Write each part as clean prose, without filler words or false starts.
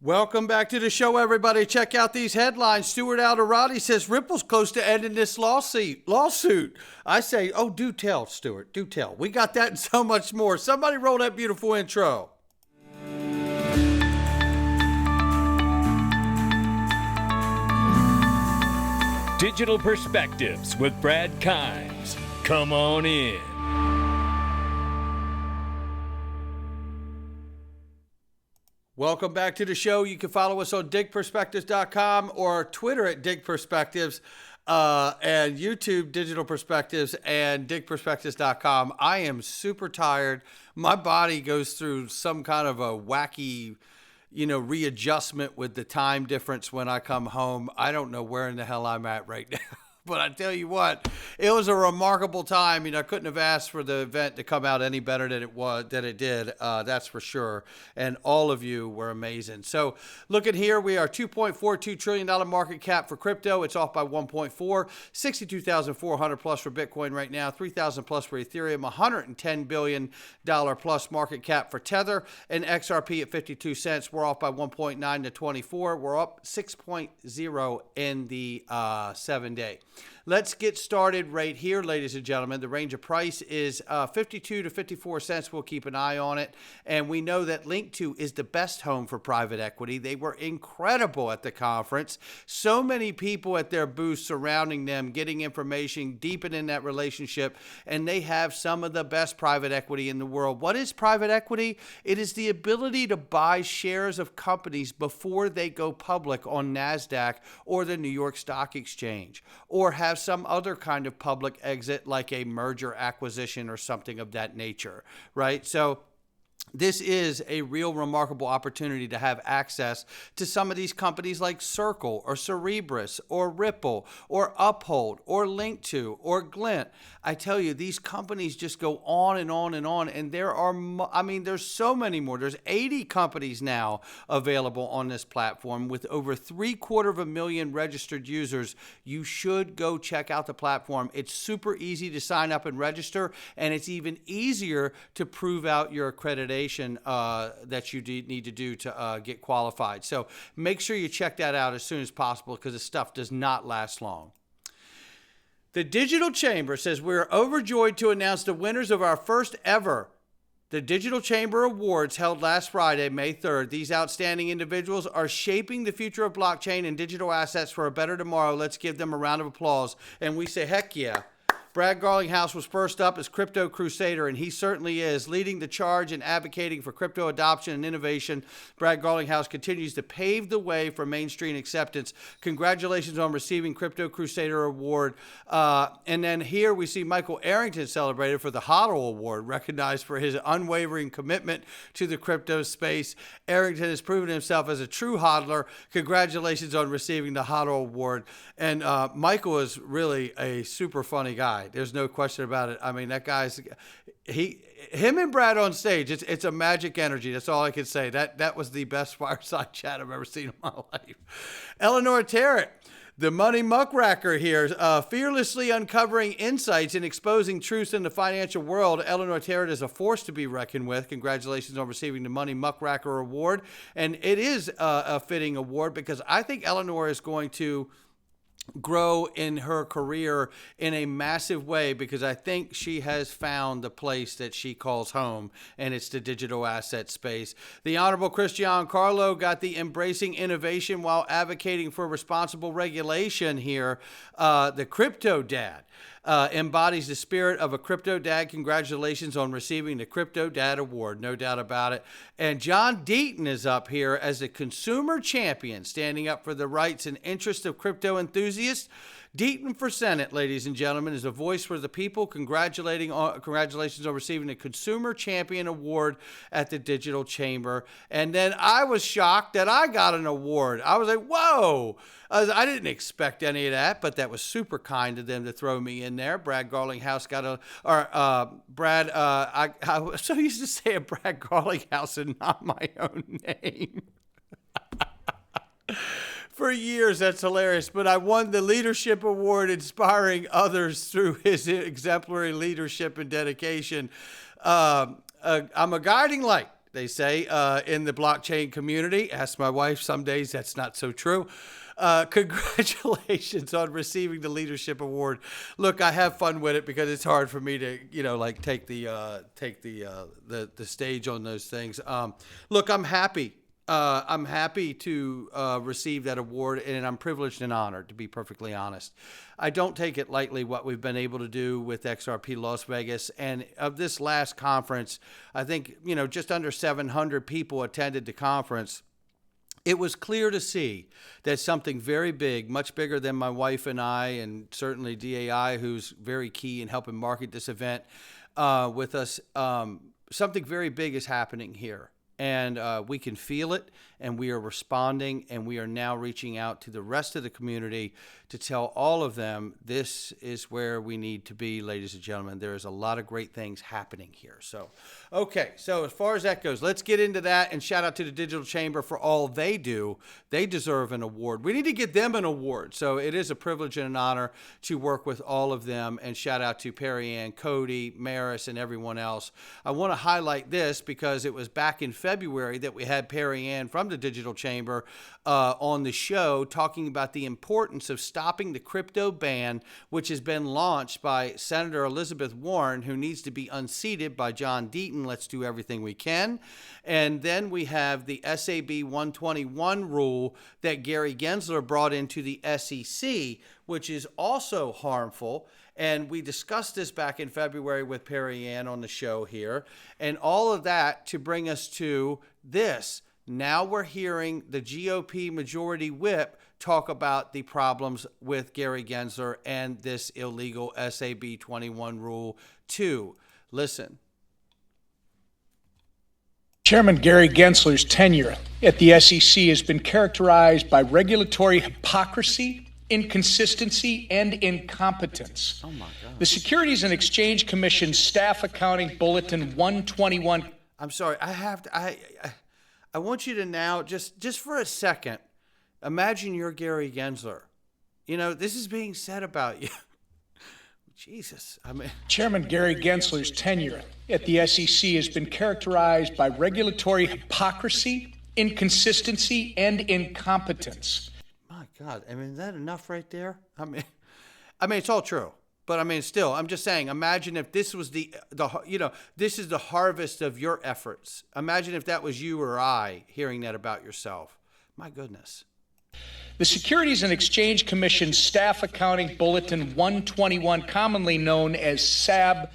Welcome back to the show, everybody. Check out these headlines. Stuart Alderati says Ripple's close to ending this lawsuit. I say, oh, do tell, Stuart. Do tell. We got that and so much more. Somebody roll that beautiful intro. Digital Perspectives with Brad Kimes. Come on in. Welcome back to the show. You can follow us on digperspectives.com or Twitter at digperspectives and YouTube Digital Perspectives and digperspectives.com. I am super tired. My body goes through some kind of a wacky, readjustment with the time difference when I come home. I don't know where in the hell I'm at right now. But I tell you what, it was a remarkable time. I couldn't have asked for the event to come out any better than it did. That's for sure. And all of you were amazing. So look at here. We are $2.42 trillion market cap for crypto. It's off by 1.4, 62,400 plus for Bitcoin right now, 3,000 plus for Ethereum, $110 billion plus market cap for Tether, and XRP at 52 cents. We're off by 1.9 to 24. We're up 6.0 in the 7-day. Let's get started right here, ladies and gentlemen. The range of price is 52 to 54 cents. We'll keep an eye on it. And we know that Link2 is the best home for private equity. They were incredible at the conference. So many people at their booth surrounding them, getting information, deepening that relationship. And they have some of the best private equity in the world. What is private equity? It is the ability to buy shares of companies before they go public on NASDAQ or the New York Stock Exchange, or have some other kind of public exit like a merger acquisition or something of that nature, right? So this is a real remarkable opportunity to have access to some of these companies like Circle or Cerebras or Ripple or Uphold or Link2 or Glint. I tell you, these companies just go on and on and on. And there are, there's so many more. There's 80 companies now available on this platform with over 750,000 registered users. You should go check out the platform. It's super easy to sign up and register, and it's even easier to prove out your accreditation that you need to do to get qualified. So make sure you check that out as soon as possible because the stuff does not last long. The Digital Chamber says we're overjoyed to announce the winners of our first ever The Digital Chamber Awards held last Friday, May 3rd. These outstanding individuals are shaping the future of blockchain and digital assets for a better tomorrow. Let's give them a round of applause. And we say, heck yeah. Brad Garlinghouse was first up as Crypto Crusader, and he certainly is, leading the charge and advocating for crypto adoption and innovation. Brad Garlinghouse continues to pave the way for mainstream acceptance. Congratulations on receiving Crypto Crusader Award. And then here we see Michael Arrington celebrated for the HODL Award, recognized for his unwavering commitment to the crypto space. Arrington has proven himself as a true hodler. Congratulations on receiving the HODL Award. And Michael is really a super funny guy. There's no question about it. I mean, that guy's him and Brad on stage. It's a magic energy. That's all I can say. That was the best fireside chat I've ever seen in my life. Eleanor Tarrant, the money muckracker here, fearlessly uncovering insights and exposing truths in the financial world. Eleanor Tarrant is a force to be reckoned with. Congratulations on receiving the Money Muckracker Award. And it is a fitting award because I think Eleanor is going to grow in her career in a massive way because I think she has found the place that she calls home, and it's the digital asset space. The Honorable Christian Carlo got the embracing innovation while advocating for responsible regulation here. The Crypto Dad embodies the spirit of a crypto dad. Congratulations on receiving the Crypto Dad Award, no doubt about it. And John Deaton is up here as a consumer champion, standing up for the rights and interests of crypto enthusiasts. Deaton for Senate, ladies and gentlemen, is a voice for the people. Congratulations on receiving the Consumer Champion Award at the Digital Chamber. And then I was shocked that I got an award. I was like, whoa. I didn't expect any of that, but that was super kind of them to throw me in there. Brad Garlinghouse got I was so used to saying Brad Garlinghouse and not my own name. For years, that's hilarious. But I won the Leadership Award, inspiring others through his exemplary leadership and dedication. I'm a guiding light they say in the blockchain community. Ask my wife, some days that's not so true. Congratulations on receiving the leadership award. Look, I have fun with it because it's hard for me to, like take the stage on those things. Look, I'm happy. I'm happy to receive that award, and I'm privileged and honored, to be perfectly honest. I don't take it lightly what we've been able to do with XRP Las Vegas. And of this last conference, I think, just under 700 people attended the conference. It was clear to see that something very big, much bigger than my wife and I, and certainly DAI, who's very key in helping market this event with us, something very big is happening here. And we can feel it, and we are responding, and we are now reaching out to the rest of the community to tell all of them this is where we need to be, ladies and gentlemen. There is a lot of great things happening here. So, okay, so as far as that goes, let's get into that, and shout out to the Digital Chamber for all they do. They deserve an award. We need to get them an award. So it is a privilege and an honor to work with all of them, and shout out to Perry Ann, Cody, Maris, and everyone else. I want to highlight this because it was back in February that we had Perry Ann from the Digital Chamber on the show talking about the importance of stopping the crypto ban, which has been launched by Senator Elizabeth Warren, who needs to be unseated by John Deaton. Let's do everything we can. And then we have the SAB 121 rule that Gary Gensler brought into the SEC, which is also harmful. And we discussed this back in February with Perry Ann on the show here. And all of that to bring us to this. Now we're hearing the GOP majority whip talk about the problems with Gary Gensler and this illegal SAB 21 rule too. Listen. Chairman Gary Gensler's tenure at the SEC has been characterized by regulatory hypocrisy, inconsistency, and incompetence. Oh my God. The Securities and Exchange Commission Staff Accounting Bulletin 121. I'm sorry. I want you to now, just for a second, imagine you're Gary Gensler. This is being said about you. Jesus. Chairman Gary Gensler's tenure at the SEC has been characterized by regulatory hypocrisy, inconsistency, and incompetence. My God. Is that enough right there? It's all true. But still, I'm just saying, imagine if this was this is the harvest of your efforts. Imagine if that was you or I hearing that about yourself. My goodness. The Securities and Exchange Commission Staff Accounting Bulletin 121, commonly known as SAB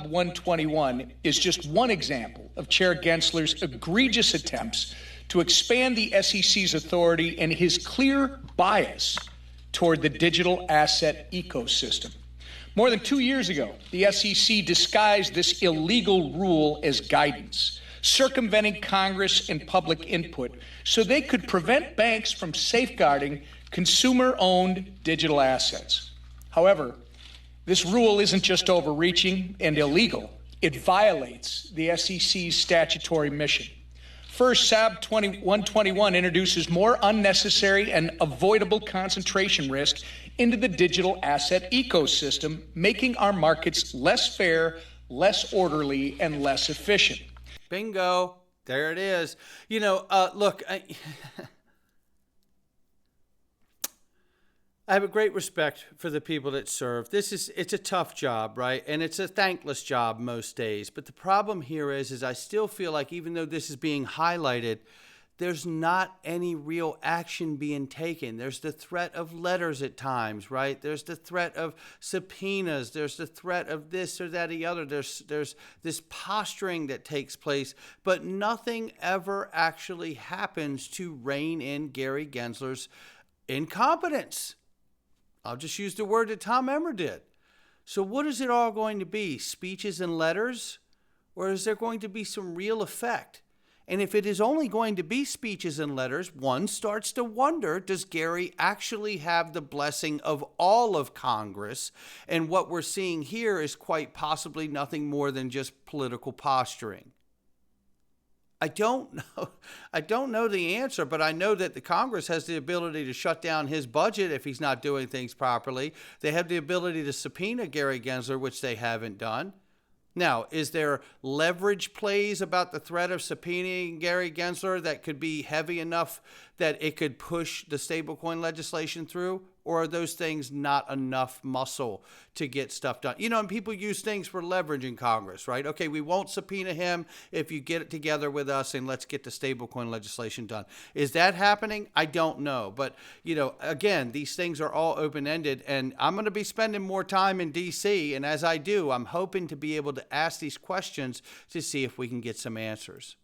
121, is just one example of Chair Gensler's egregious attempts to expand the SEC's authority and his clear bias toward the digital asset ecosystem. More than 2 years ago, the SEC disguised this illegal rule as guidance, circumventing Congress and public input so they could prevent banks from safeguarding consumer-owned digital assets. However, this rule isn't just overreaching and illegal. It violates the SEC's statutory mission. First, SAB 121 introduces more unnecessary and avoidable concentration risk into the digital asset ecosystem, making our markets less fair, less orderly, and less efficient. Bingo. There it is. Look, I have a great respect for the people that serve. It's a tough job, right? And it's a thankless job most days. But the problem here is I still feel like even though this is being highlighted, there's not any real action being taken. There's the threat of letters at times, right? There's the threat of subpoenas. There's the threat of this or that or the other. There's this posturing that takes place, but nothing ever actually happens to rein in Gary Gensler's incompetence. I'll just use the word that Tom Emmer did. So what is it all going to be? Speeches and letters? Or is there going to be some real effect? And if it is only going to be speeches and letters, one starts to wonder, does Gary actually have the blessing of all of Congress? And what we're seeing here is quite possibly nothing more than just political posturing. I don't know the answer, but I know that the Congress has the ability to shut down his budget if he's not doing things properly. They have the ability to subpoena Gary Gensler, which they haven't done. Now, is there leverage plays about the threat of subpoenaing Gary Gensler that could be heavy enough that it could push the stablecoin legislation through? Or are those things not enough muscle to get stuff done? You know, and people use things for leverage in Congress, right? Okay, we won't subpoena him if you get it together with us and let's get the stablecoin legislation done. Is that happening? I don't know. But, you know, again, these things are all open-ended, and I'm going to be spending more time in D.C., and as I do, I'm hoping to be able to ask these questions to see if we can get some answers.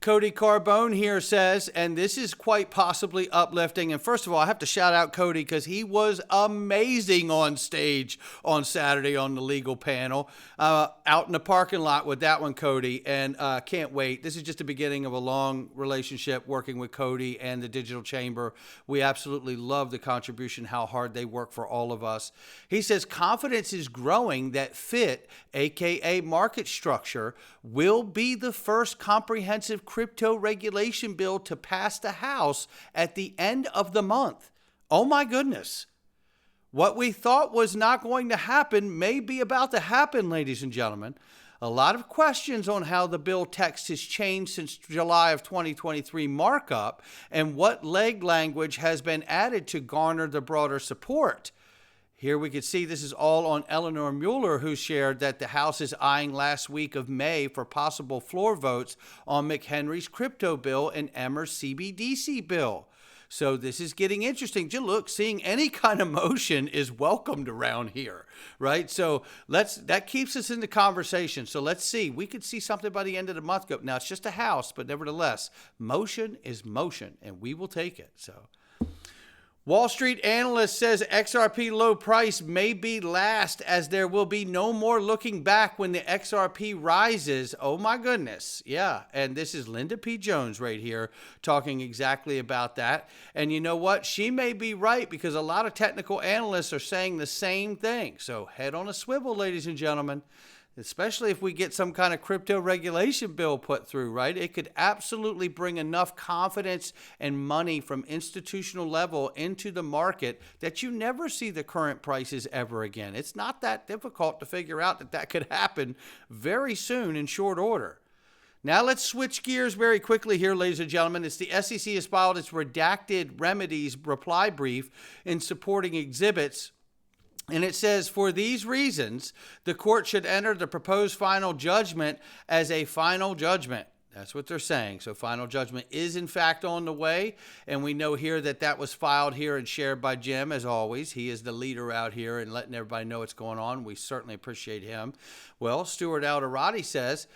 Cody Carbone here says, and this is quite possibly uplifting. And first of all, I have to shout out Cody because he was amazing on stage on Saturday on the legal panel, out in the parking lot with that one, Cody. And can't wait. This is just the beginning of a long relationship working with Cody and the Digital Chamber. We absolutely love the contribution, how hard they work for all of us. He says confidence is growing that FIT, aka market structure, will be the first comprehensive crypto regulation bill to pass the House at the end of the month. Oh my goodness. What we thought was not going to happen may be about to happen, ladies and gentlemen. A lot of questions on how the bill text has changed since July of 2023 markup and what leg language has been added to garner the broader support. Here we can see this is all on Eleanor Mueller, who shared that the House is eyeing last week of May for possible floor votes on McHenry's crypto bill and Emmer's CBDC bill. So this is getting interesting. Look, seeing any kind of motion is welcomed around here, right? So that keeps us in the conversation. So let's see. We could see something by the end of the month. Now, it's just a House, but nevertheless, motion is motion, and we will take it. So Wall Street analyst says XRP low price may be last as there will be no more looking back when the XRP rises. Oh my goodness. Yeah. And this is Linda P. Jones right here talking exactly about that. And you know what? She may be right because a lot of technical analysts are saying the same thing. So head on a swivel, ladies and gentlemen. Especially if we get some kind of crypto regulation bill put through, right? It could absolutely bring enough confidence and money from institutional level into the market that you never see the current prices ever again. It's not that difficult to figure out that could happen very soon in short order. Now let's switch gears very quickly here, ladies and gentlemen. It's the SEC has filed its redacted remedies reply brief in supporting exhibits. And it says, for these reasons, the court should enter the proposed final judgment as a final judgment. That's what they're saying. So final judgment is, in fact, on the way. And we know here that was filed here and shared by Jim, as always. He is the leader out here and letting everybody know what's going on. We certainly appreciate him. Well, Stuart Alderati says,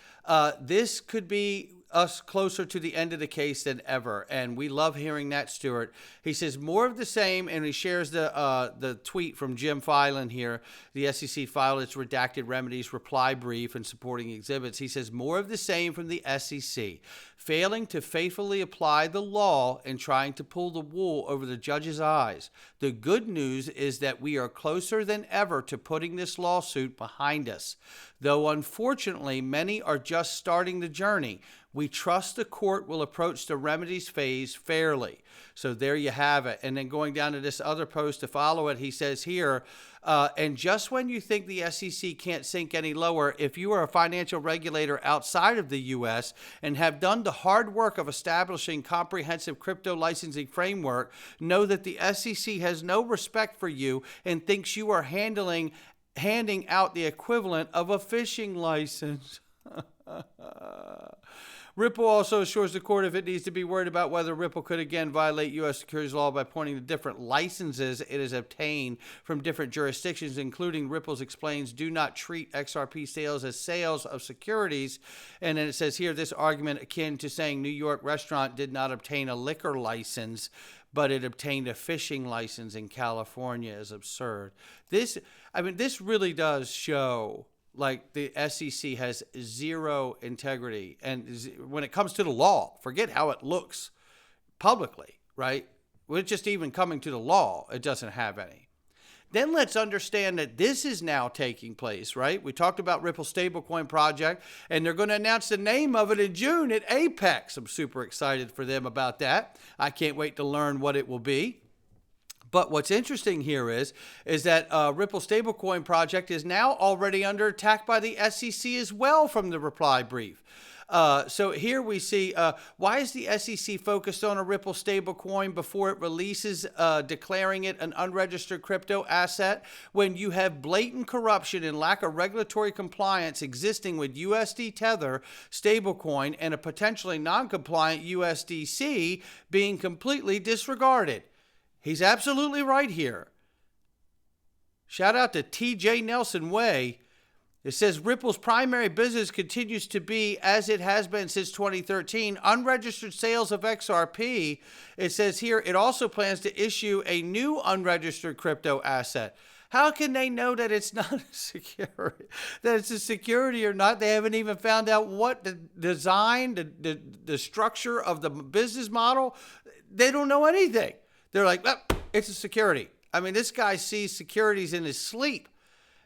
this could be us closer to the end of the case than ever. And we love hearing that, Stuart. He says more of the same, and he shares the tweet from Jim Filan here. The SEC filed its redacted remedies reply brief and supporting exhibits. He says more of the same from the SEC, failing to faithfully apply the law and trying to pull the wool over the judge's eyes. The good news is that we are closer than ever to putting this lawsuit behind us. Though unfortunately, many are just starting the journey, we trust the court will approach the remedies phase fairly. So there you have it. And then going down to this other post to follow it, he says here, and just when you think the SEC can't sink any lower, if you are a financial regulator outside of the U.S. and have done the hard work of establishing comprehensive crypto licensing framework, know that the SEC has no respect for you and thinks you are handing out the equivalent of a fishing license. Ripple also assures the court if it needs to be worried about whether Ripple could again violate U.S. securities law by pointing to different licenses it has obtained from different jurisdictions, including Ripple's explains do not treat XRP sales as sales of securities. And then it says here, this argument akin to saying New York restaurant did not obtain a liquor license, but it obtained a fishing license in California is absurd. This really does show like the SEC has zero integrity. And when it comes to the law, forget how it looks publicly, right? With just even coming to the law, it doesn't have any. Then let's understand that this is now taking place, right? We talked about Ripple Stablecoin project, and they're going to announce the name of it in June at Apex. I'm super excited for them about that. I can't wait to learn what it will be. But what's interesting here is that Ripple stablecoin project is now already under attack by the SEC as well from the reply brief. So here we see, why is the SEC focused on a Ripple stablecoin before it releases, declaring it an unregistered crypto asset, when you have blatant corruption and lack of regulatory compliance existing with USD Tether stablecoin and a potentially non-compliant USDC being completely disregarded? He's absolutely right here. Shout out to TJ Nelson Way. It says Ripple's primary business continues to be, as it has been since 2013, unregistered sales of XRP. It says here it also plans to issue a new unregistered crypto asset. How can they know that it's not a security, that it's a security or not? They haven't even found out what the design, the structure of the business model. They don't know anything. They're like, oh, it's a security. I mean, this guy sees securities in his sleep.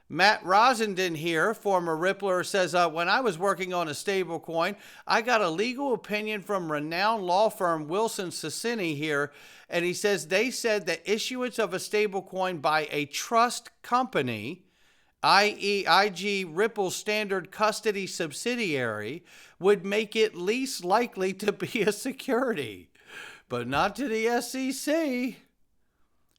Matt Rosenden here, former Rippler, says, when I was working on a stablecoin, I got a legal opinion from renowned law firm Wilson Sonsini here, and he says they said the issuance of a stablecoin by a trust company, i.e. IG Ripple Standard Custody subsidiary, would make it least likely to be a security. But not to the SEC.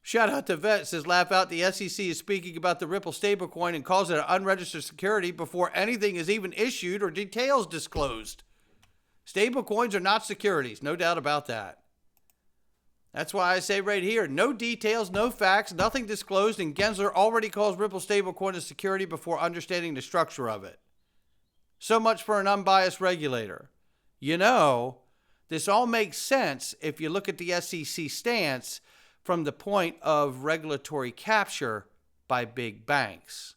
Shout out to Vet, says, laugh out, the SEC is speaking about the Ripple stablecoin and calls it an unregistered security before anything is even issued or details disclosed. Stablecoins are not securities, no doubt about that. That's why I say right here, no details, no facts, nothing disclosed, and Gensler already calls Ripple stablecoin a security before understanding the structure of it. So much for an unbiased regulator. You know, this all makes sense if you look at the SEC stance from the point of regulatory capture by big banks.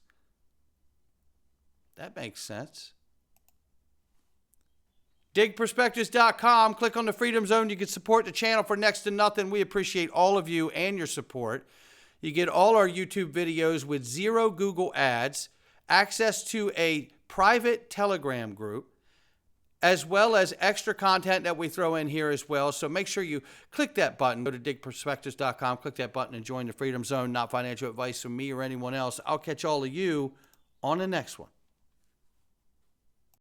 That makes sense. digperspectives.com. Click on the Freedom Zone. You can support the channel for next to nothing. We appreciate all of you and your support. You get all our YouTube videos with 0 Google ads, access to a private Telegram group, as well as extra content that we throw in here as well. So make sure you click that button. Go to digperspectives.com, click that button, and join the Freedom Zone. Not financial advice from me or anyone else. I'll catch all of you on the next one.